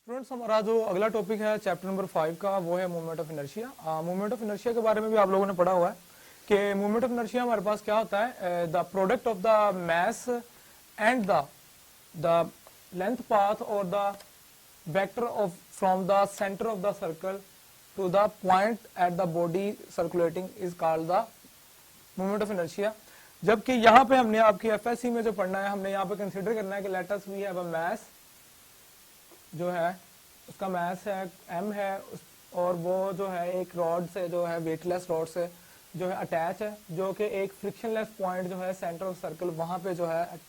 Students, हमारा जो अगला टॉपिक है चैप्टर नंबर 5 का वो है movement of inertia. Movement of inertia के बारे में भी आप लोगों ने पढ़ा हुआ है कि मूवमेंट ऑफ इनर्शिया हमारे पास क्या होता है, the product of the mass and the length path और the vector of from the centre of the circle to the point at the body circulating is called the movement of inertia. जबकि यहाँ पे हमने आपकी FSc में जो पढ़ना है, हमने यहाँ पे कंसिडर करना है कि let us we have a mass जो है उसका मैस है m है और वो जो है एक रॉड से जो है वेटलेस रॉड से जो है अटैच है, जो कि एक फ्रिक्शनलेस पॉइंट जो है सेंटर ऑफ सर्कल वहां पे जो है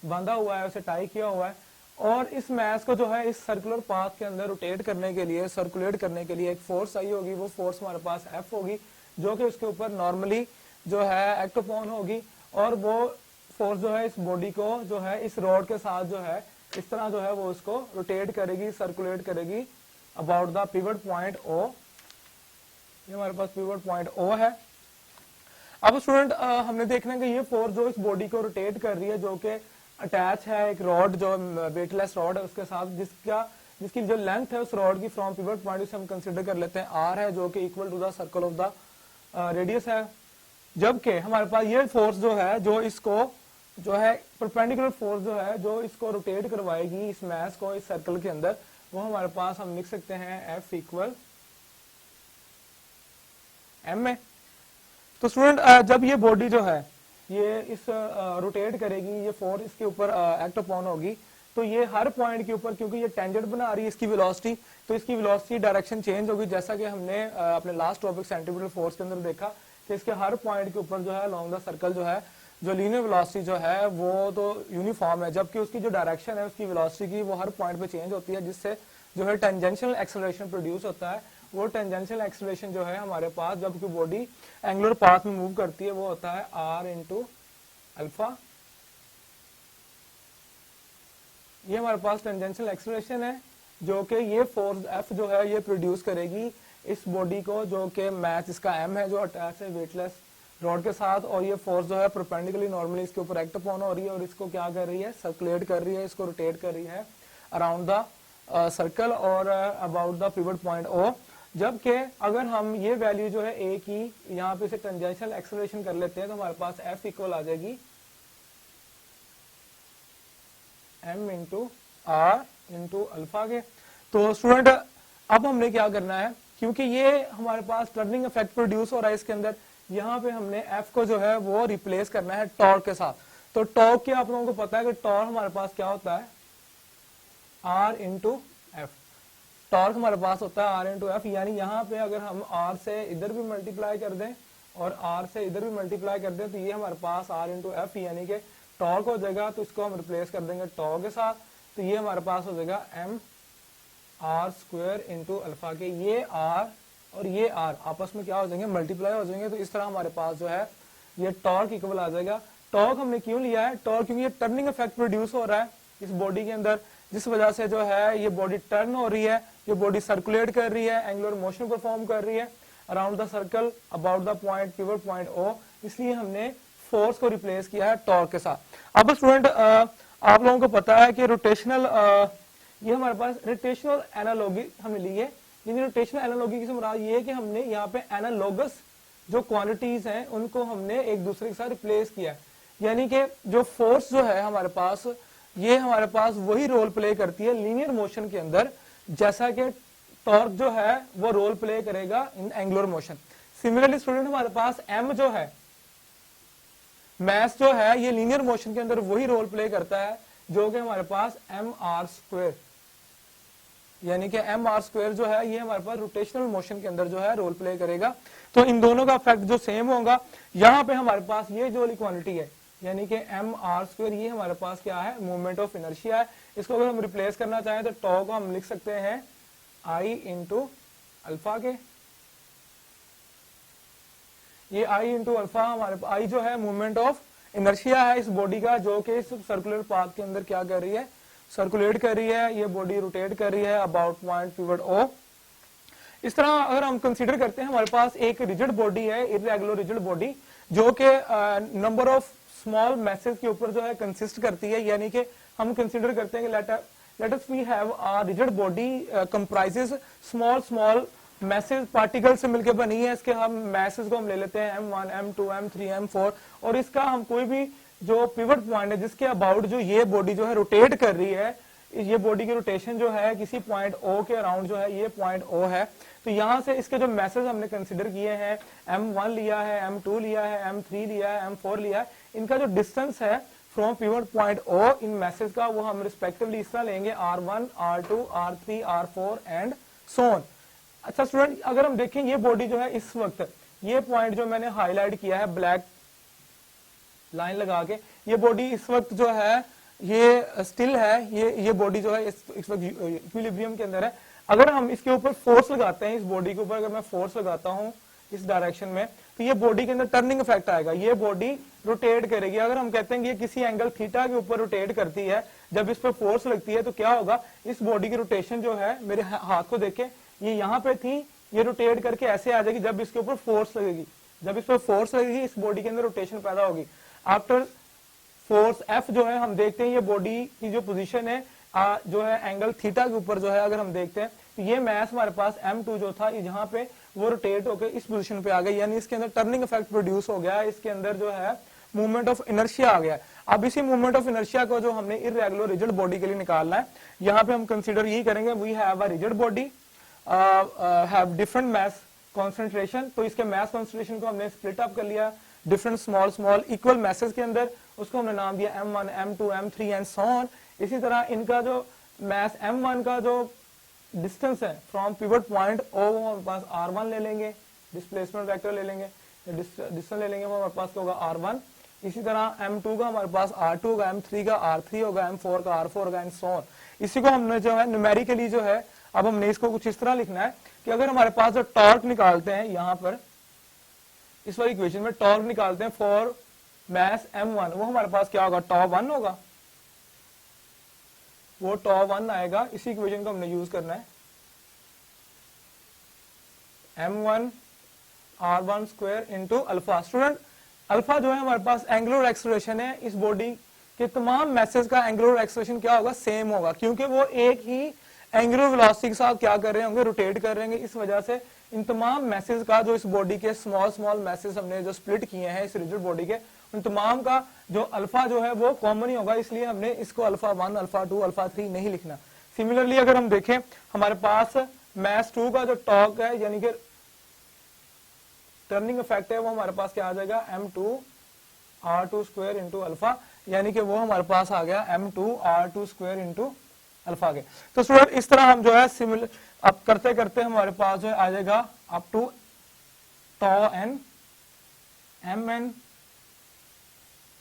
बांधा हुआ है, उसे टाई किया हुआ है। और इस मैस को जो है इस सर्कुलर पाथ के अंदर रोटेट करने के लिए, सर्कुलेट करने के लिए एक फोर्स आई होगी। वो फोर्स हमारे पास F होगी जो कि उसके ऊपर नॉर्मली जो है एक्ट अपॉन होगी, और वो फोर्स जो है इस बॉडी को जो है इस रॉड के साथ जो है इस तरह जो है वो उसको रोटेट करेगी, सर्कुलेट करेगी about the pivot point O। ये हमारे पास पिवट पॉइंट O है। अब स्टूडेंट हमने देखना है कि ये फोर्स जो इस बॉडी को रोटेट कर रही है, जो कि अटैच है एक रॉड जो वेटलेस रॉड है उसके साथ, जिसकी जो लेंथ है उस रॉड की फ्रॉम पिवट पॉइंट उसे हम कंसिडर कर लेते हैं R है, जो कि equal to the circle of the radius है। जबकि हमारे पास ये फोर्स जो है जो इसको जो है परपेंडिकुलर फोर्स जो है जो इसको रोटेट करवाएगी इस मैस को इस सर्कल के अंदर, वो हमारे पास हम लिख सकते हैं F इक्वल M में। तो स्टूडेंट जब ये बॉडी जो है ये इस रोटेट करेगी, ये फोर्स इसके ऊपर एक्ट अपॉन होगी, तो ये हर पॉइंट के ऊपर, क्योंकि ये टेंजेंट बना रही है इसकी वेलोसिटी, तो इसकी वेलोसिटी डायरेक्शन चेंज होगी। जैसा कि हमने अपने लास्ट टॉपिक सेंट्रीपिटल फोर्स के अंदर देखा कि इसके हर पॉइंट के ऊपर जो है अलोंग द सर्कल जो है जो लीनियर वेलोसिटी जो है वो तो यूनिफॉर्म है, जबकि उसकी जो डायरेक्शन है उसकी वेलोसिटी की वो हर पॉइंट पे चेंज होती है, जिससे जो है टेंजेंशियल एक्सेलरेशन प्रोड्यूस होता है। वो टेंजेंशियल एक्सेलरेशन जो है हमारे पास जबकि बॉडी एंगुलर पाथ में मूव करती है वो होता है R इंटू अल्फा। ये हमारे पास टेंजेंशियल एक्सेलरेशन है जो कि ये फोर्स F जो है ये प्रोड्यूस करेगी इस बॉडी को, जो कि मैच इसका M है जो अटैच है वेटलेस रॉड के साथ, और ये फोर्स जो है परपेंडिकुलरली नॉर्मली इसके ऊपर एक्ट अपॉन हो रही है और इसको क्या कर रही है, सर्कुलेट कर रही है, इसको रोटेट कर रही है अराउंड द सर्कल और about the pivot point O। जबकि अगर हम ये वैल्यू जो है A की यहाँ पे इसे टेंजेंशियल एक्सेलरेशन कर लेते हैं तो हमारे पास F इक्वल आ जाएगी M into R into alpha के। तो स्टूडेंट अब हमने क्या करना है, क्योंकि ये हमारे पास टर्निंग इफेक्ट प्रोड्यूस हो रहा है इसके अंदर, यहाँ पे हमने F को जो है वो रिप्लेस करना है टॉर्क के साथ। तो टॉर्क की आप लोगों को पता है कि टॉर्क हमारे पास क्या होता है, R इंटू एफ। टॉर्क हमारे पास होता है R इंटू एफ, यानी यहाँ पे अगर हम R से इधर भी मल्टीप्लाई कर दें और R से इधर भी मल्टीप्लाई कर दें तो ये हमारे पास R इंटू एफ यानी कि टॉर्क हो जाएगा। तो इसको हम रिप्लेस कर देंगे टॉर्क के साथ, तो ये हमारे पास हो जाएगा M R square into alpha के। ये R और ये R आपस में क्या हो जाएंगे, मल्टीप्लाई हो जाएंगे। तो इस तरह हमारे पास जो है ये टॉर्क इक्वल आ जाएगा। टॉर्क हमने क्यों लिया है, टॉर्क क्योंकि ये टर्निंग इफेक्ट प्रोड्यूस हो रहा है इस बॉडी के अंदर, जिस वजह से जो है ये बॉडी टर्न हो रही है, ये बॉडी सर्कुलेट कर रही है, एंगुलर मोशन परफॉर्म कर रही है around the circle about the point pivot point O। इसलिए हमने फोर्स को रिप्लेस किया है टॉर्क के साथ। अब स्टूडेंट आप लोगों को पता है कि रोटेशनल ये हमारे पास रोटेशनल एनालॉजी हमने ली है। यानी रोटेशनल एनालॉजी की मुराद ये है कि हमने यहाँ पे एनालॉगस जो क्वांटिटीज हैं उनको हमने एक दूसरे के साथ रिप्लेस किया है। यानी कि जो फोर्स जो है हमारे पास ये हमारे पास वही रोल प्ले करती है लीनियर मोशन के अंदर, जैसा कि टॉर्क जो है वो रोल प्ले करेगा इन एंगुलर मोशन। सिमिलरली स्टूडेंट हमारे पास M जो है, मैस जो है ये लीनियर मोशन के अंदर वही रोल प्ले करता है जो कि हमारे पास mr स्क्वायर, यानी कि mr स्क्वायर जो है ये हमारे पास रोटेशनल मोशन के अंदर जो है रोल प्ले करेगा। तो इन दोनों का इफेक्ट जो सेम होगा, यहाँ पे हमारे पास ये जो वाली क्वांटिटी है यानी कि mr स्क्वायर ये हमारे पास क्या है, मूवमेंट ऑफ इनर्शिया है। इसको अगर हम रिप्लेस करना चाहें तो टॉ को हम लिख सकते हैं I इंटू अल्फा के। ये I इंटू अल्फा हमारे I जो है मूवमेंट ऑफ इनर्शिया है इस बॉडी का, जो कि इस सर्कुलर पाथ के अंदर क्या कर रही है, सर्कुलेट कर रही है, ये बॉडी रोटेट कर रही है अबाउट पॉइंट पिवट O। इस तरह अगर हम कंसीडर करते हैं हमारे पास एक रिजिड बॉडी है, इरेगुलर रिजिड बॉडी, जो कि नंबर ऑफ स्मॉल मैसेज के ऊपर जो है कंसिस्ट करती है। यानी कि हम कंसीडर करते हैं कि let us we have a rigid body comprises small masses particle से मिलकर बनी है। इसके हम मैसेज को हम ले लेते हैं M1, M2, M3, M4 और इसका हम कोई भी जो पिवट पॉइंट है जिसके अबाउट जो ये बॉडी जो है रोटेट कर रही है, ये बॉडी की रोटेशन जो है किसी पॉइंट O के अराउंड जो है ये पॉइंट O है, तो यहां से इसके जो मैसेज हमने कंसिडर किए हैं M1 लिया है, M2 लिया है, M3 लिया है, M4 लिया है, इनका जो डिस्टेंस है from pivot point O in message का वो हम रिस्पेक्टिवली इस तरह लेंगे R1, R2, R3, R4 and so on. अच्छा स्टूडेंट, अगर हम देखें ये बॉडी जो है इस वक्त ये पॉइंट जो मैंने हाईलाइट किया है ब्लैक लाइन लगा के, ये बॉडी इस वक्त जो है ये स्टिल है, ये बॉडी जो है इस वक्त इक्विलिब्रियम के अंदर है। अगर हम इसके ऊपर फोर्स लगाते हैं, इस बॉडी के ऊपर अगर मैं फोर्स लगाता हूं इस डायरेक्शन में, तो ये बॉडी के अंदर टर्निंग इफेक्ट आएगा, ये बॉडी रोटेट करेगी। अगर हम कहते हैं कि ये किसी एंगल थीटा के ऊपर रोटेट करती है, जब इस पर फोर्स लगती है तो क्या होगा, इस बॉडी की रोटेशन जो है, मेरे हाथ को देखें, ये यहाँ पे थी, ये रोटेट करके ऐसे आ जाएगी जब इसके ऊपर फोर्स लगेगी, जब इस पर फोर्स लगेगी इस बॉडी के अंदर रोटेशन पैदा होगी। आफ्टर फोर्स F जो है हम देखते हैं ये बॉडी की जो पोजीशन है जो है एंगल थीटा के ऊपर जो है, अगर हम देखते हैं तो ये मैस हमारे पास M2 जो था जहां पे वो रोटेट होकर इस पोजीशन पे आ गया, यानी इसके अंदर टर्निंग इफेक्ट प्रोड्यूस हो गया, इसके अंदर जो है मूवमेंट ऑफ इनर्शिया आ गया। अब इसी मूवमेंट ऑफ इनर्शिया को जो हमने इर्रेगुलर रिजिड बॉडी के लिए निकालना है, यहाँ पे हम कंसिडर यही करेंगे, we have a rigid body have different mass concentration, तो इसके मैस कॉन्सेंट्रेशन को हमने स्प्लिट अप कर लिया डिफरेंट स्मॉल इक्वल मैसेज के अंदर, उसको हमने नाम दिया M1, M2, M3 and so on. इसी तरह इनका जो मैस M1 का जो डिस्टेंस है फ्रॉम पिवट पॉइंट O वो हमारे पास R1 ले लेंगे, डिस्प्लेसमेंट वेक्टर ले लेंगे, डिस्टेंस ले लेंगे, वो हमारे पास होगा R1। इसी तरह M2 का हमारे पास R2 होगा, M3 का R3 होगा, M4 का R4 होगा एंड सो ऑन। इसी को हमने जो है न्यूमेरिकली जो है, अब हमने इसको कुछ इस तरह लिखना है कि अगर हमारे पास जो टॉर्क निकालते हैं यहाँ पर इस वाली इक्वेशन में टॉर्क निकालते हैं फॉर मैस M1, वो हमारे पास क्या होगा, τ1 होगा, वो τ1 आएगा। इसी इक्वेशन को हमने यूज करना है, M1 R1 square into alpha. Student alpha जो है हमारे पास एंगुलर एक्सेलरेशन है, इस बॉडी के तमाम मैसेज का एंगुलर एक्सेलरेशन क्या होगा, सेम होगा, क्योंकि वो एक ही एंगुलर वेलोसिटी के साथ क्या कर रहे होंगे, रोटेट कर रहे होंगे। इस वजह से इन तमाम मैसेज का जो इस बॉडी के स्मॉल मैसेज हमने जो स्प्लिट किए हैं इस रिजिड बॉडी के, उन तमाम का जो अल्फा जो है वो कॉमन ही होगा, इसलिए हमने इसको अल्फा 1, अल्फा 2, अल्फा 3 नहीं लिखना। सिमिलरली अगर हम देखें हमारे पास मैस 2 का जो टॉर्क है यानी कि टर्निंग इफेक्ट है, वो हमारे पास क्या आ जाएगा, M2 R2 square into alpha, यानी कि वो हमारे पास आ गया M2 R2 square into alpha के। तो स्टूडेंट इस तरह हम जो है सिमिलर अब करते करते हमारे पास जो है आ जाएगा up to τn mn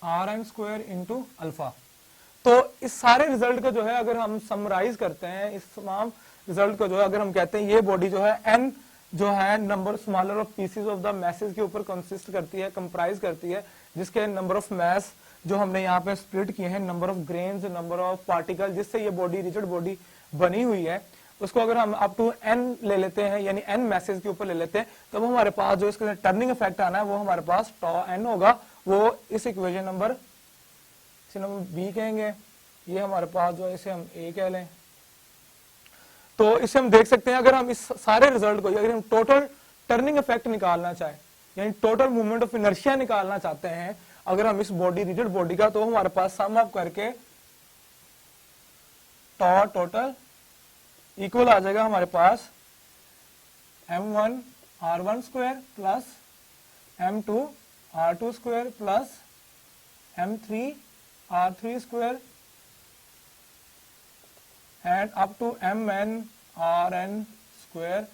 Rn square into alpha. तो इस सारे रिजल्ट को जो है अगर हम समराइज करते हैं, इस तमाम रिजल्ट को जो है अगर हम कहते हैं ये बॉडी जो है n जो है number smaller of pieces of the message के ऊपर कंसिस्ट करती है, कंप्राइज करती है, जिसके नंबर ऑफ मैस जो हमने यहाँ पे स्प्लिट किए हैं, number of grains, number of particle, जिससे ये बॉडी रिजिड बॉडी बनी हुई है, उसको अगर हम अप टू n ले लेते हैं यानी n मैसेज के ऊपर ले लेते हैं, तो वो हमारे पास जो इसके टर्निंग इफेक्ट आना है वो हमारे पास τn होगा, वो इस इक्वेशन नंबर इसे हम b कहेंगे, ये हमारे पास जो है इसे हम a कह लें। तो इसे हम देख सकते हैं अगर हम इस सारे रिजल्ट को अगर हम टोटल टर्निंग इफेक्ट निकालना चाहें यानी टोटल मूवमेंट ऑफ इनर्शिया निकालना चाहते हैं अगर हम इस बॉडी रिजिड बॉडी का, तो हमारे पास सम अप करके टोटल इक्वल आ जाएगा हमारे पास M1 R1 square plus M2 R2 square plus M3 R3 square and up to Mn Rn square,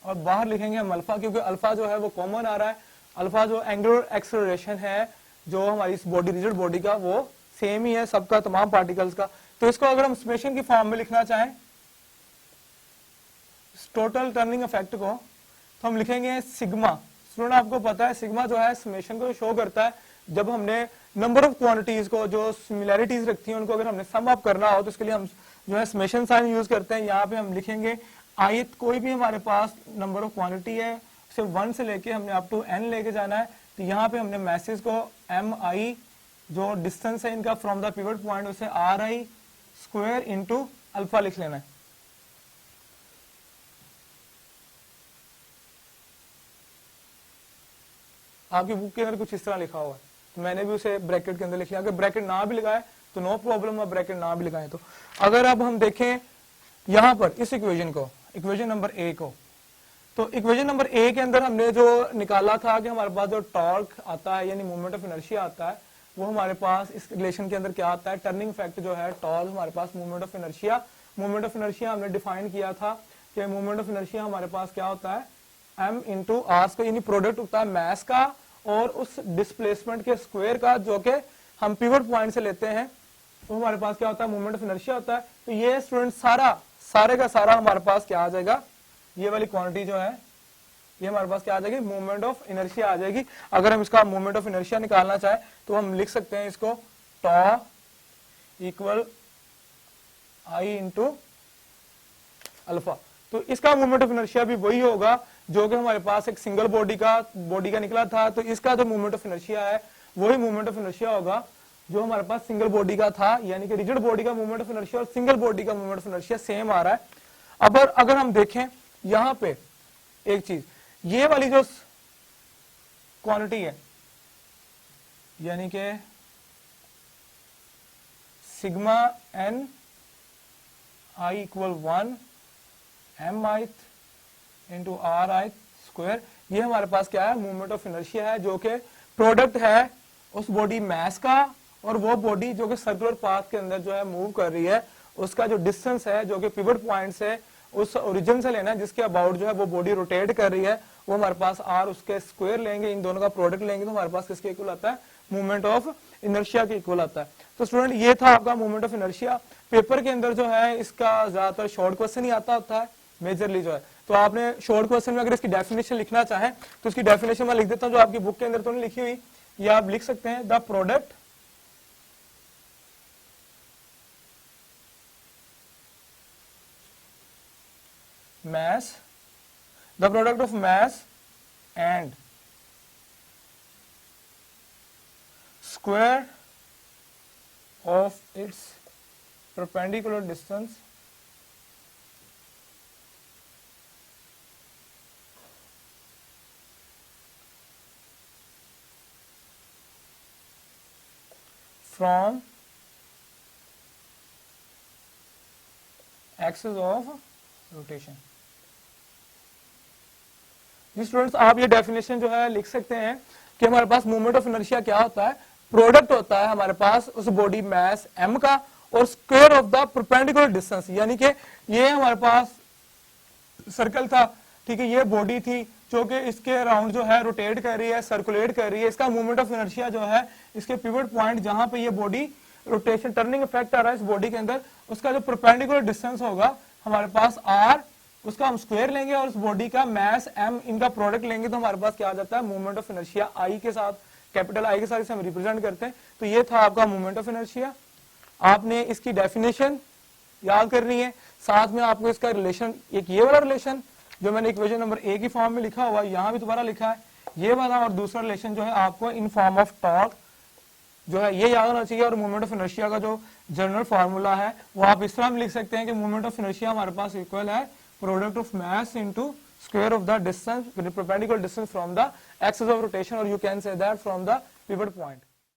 और बाहर लिखेंगे हम अल्फा, क्योंकि अल्फा जो है वो कॉमन आ रहा है, अल्फा जो एंगुलर एक्सेलरेशन है जो हमारी इस बॉडी रिजिड बॉडी का वो सेम ही है सबका, तमाम पार्टिकल्स का। तो इसको अगर हम समेशन की फॉर्म में लिखना चाहें टोटल टर्निंग इफेक्ट को, तो हम लिखेंगे सिग्मा। स्टूडेंट आपको पता है सिग्मा जो है समेशन को शो करता है जब हमने नंबर ऑफ क्वांटिटीज को जो सिमिलैरिटीज रखती हैं उनको अगर हमने सम अप करना हो, तो इसके लिए हम जो है समेशन साइन यूज करते हैं। यहाँ पे हम लिखेंगे आयत कोई भी हमारे पास नंबर ऑफ क्वांटिटी है उसे 1 से लेके हमने अप टू n लेके जाना है, तो यहाँ पे हमने मैसेज को mi जो डिस्टेंस है इनका फ्रॉम द पिवट पॉइंट उसे ri स्क्वायर इंटू अल्फा लिख लेना है। आपकी बुक के अंदर कुछ इस तरह लिखा हुआ है, तो मैंने भी उसे ब्रैकेट के अंदर लिख लिया। अगर ब्रैकेट ना भी लगाए तो नो प्रॉब्लम, ब्रैकेट ना भी लगाए तो। अगर अब हम देखें यहां पर इस इक्वेशन को, इक्वेशन नंबर ए को, तो इक्वेशन नंबर ए के अंदर हमने जो निकाला था कि हमारे पास जो टॉर्क आता है यानी मूवमेंट ऑफ इनर्शिया आता है, वो हमारे पास इस रिलेशन के अंदर क्या आता है, टर्निंग फैक्टर जो है टॉर्क हमारे पास movement of inertia. Movement of inertia हमने डिफाइन किया था कि मूवमेंट ऑफ इनर्शिया हमारे पास क्या होता है, m इंटू आर का, यानी प्रोडक्ट होता है मास का और उस डिस्प्लेसमेंट के स्क्वायर का, जो कि हम पिवट पॉइंट से लेते हैं, तो हमारे पास क्या होता है, मूवमेंट ऑफ इनर्शिया होता है। तो ये स्टूडेंट सारे का सारा हमारे पास क्या आ जाएगा, ये वाली क्वांटिटी जो है ये हमारे पास क्या आ जाएगी, मूवमेंट ऑफ इनर्शिया आ जाएगी। अगर हम इसका मूवमेंट ऑफ इनर्शिया निकालना चाहे तो हम लिख सकते हैं इसको टॉ इक्वल आई इंटू अल्फा। तो इसका मूवमेंट ऑफ इनर्शिया भी वही होगा जो कि हमारे पास एक सिंगल बॉडी का निकला था। तो इसका जो मूवमेंट ऑफ इनर्शिया है वही मूवमेंट ऑफ इनर्शिया होगा जो हमारे पास सिंगल बॉडी का था, यानी कि रिजिड बॉडी का मूवमेंट ऑफ इनर्शिया और सिंगल बॉडी का मूवमेंट ऑफ इनर्शिया सेम आ रहा है। अब अगर हम देखें यहां पे एक चीज, ये वाली जो क्वांटिटी है यानी कि sigma n i equal 1 m i into r i square, ये हमारे पास क्या है, मूवमेंट ऑफ इनर्शिया है, जो कि प्रोडक्ट है उस बॉडी मास का और वो बॉडी जो कि सर्कुलर पाथ के अंदर जो है मूव कर रही है, उसका जो डिस्टेंस है जो कि पिवट पॉइंट से उस ओरिजिन से लेना है जिसके अबाउट जो है वो बॉडी रोटेट कर रही है, वो हमारे पास आर उसके स्क्वायर लेंगे, इन दोनों का प्रोडक्ट लेंगे तो हमारे पास किसके इक्वल आता है, मूवमेंट ऑफ इनर्शिया के इक्वल आता है। तो स्टूडेंट ये था आपका मूवमेंट ऑफ इनर्शिया। पेपर के अंदर जो है इसका ज्यादातर शॉर्ट क्वेश्चन ही आता होता है मेजरली जो है, तो आपने शॉर्ट क्वेश्चन में अगर इसकी डेफिनेशन लिखना चाहें तो इसकी डेफिनेशन मैं लिख देता हूं जो आपकी बुक के अंदर तो नहीं लिखी हुई, या आप लिख सकते हैं the product mass, the product of mass and square of its perpendicular distance from axis of rotation। जी स्टूडेंट्स, आप ये डेफिनेशन जो है लिख सकते हैं कि हमारे पास मूवमेंट ऑफ इनर्शिया क्या होता है, प्रोडक्ट होता है हमारे पास उस बॉडी मास m का और square of the perpendicular distance, यानी कि ये हमारे पास सर्कल था, ठीक है, ये बॉडी थी जो कि इसके अराउंड जो है रोटेट कर रही है, सर्कुलेट कर रही है, इसका मूवमेंट ऑफ इनर्शिया जो है इसके पिवट पॉइंट जहां पे ये बॉडी रोटेशन टर्निंग इफेक्ट आ रहा है इस बॉडी के अंदर, उसका जो परपेंडिकुलर डिस्टेंस होगा हमारे पास r, उसका हम स्क्वायर लेंगे और उस बॉडी का मास m, इनका प्रोडक्ट लेंगे तो हमारे पास क्या आ जाता है, मूवमेंट ऑफ इनर्शिया I के साथ, कैपिटल I के साथ इसे हम रिप्रेजेंट करते हैं। तो ये था आपका मूवमेंट ऑफ इनर्शिया। आपने इसकी डेफिनेशन याद करनी है, साथ में आपको इसका रिलेशन, एक ये वाला रिलेशन जो मैंने इक्वेशन नंबर ए की फॉर्म में लिखा हुआ है, यहाँ भी दोबारा लिखा है ये वाला, और दूसरा रिलेशन जो है आपको इन फॉर्म ऑफ टॉर्क जो है ये याद होना चाहिए। और मूवमेंट ऑफ इनर्शिया का जो जनरल फार्मूला है वो आप इस तरह में लिख सकते हैं कि मूवमेंट ऑफ इनर्शिया हमारे पास इक्वल है product of mass into square of the distance, perpendicular distance from the axis of rotation, और you can say that from the pivot point.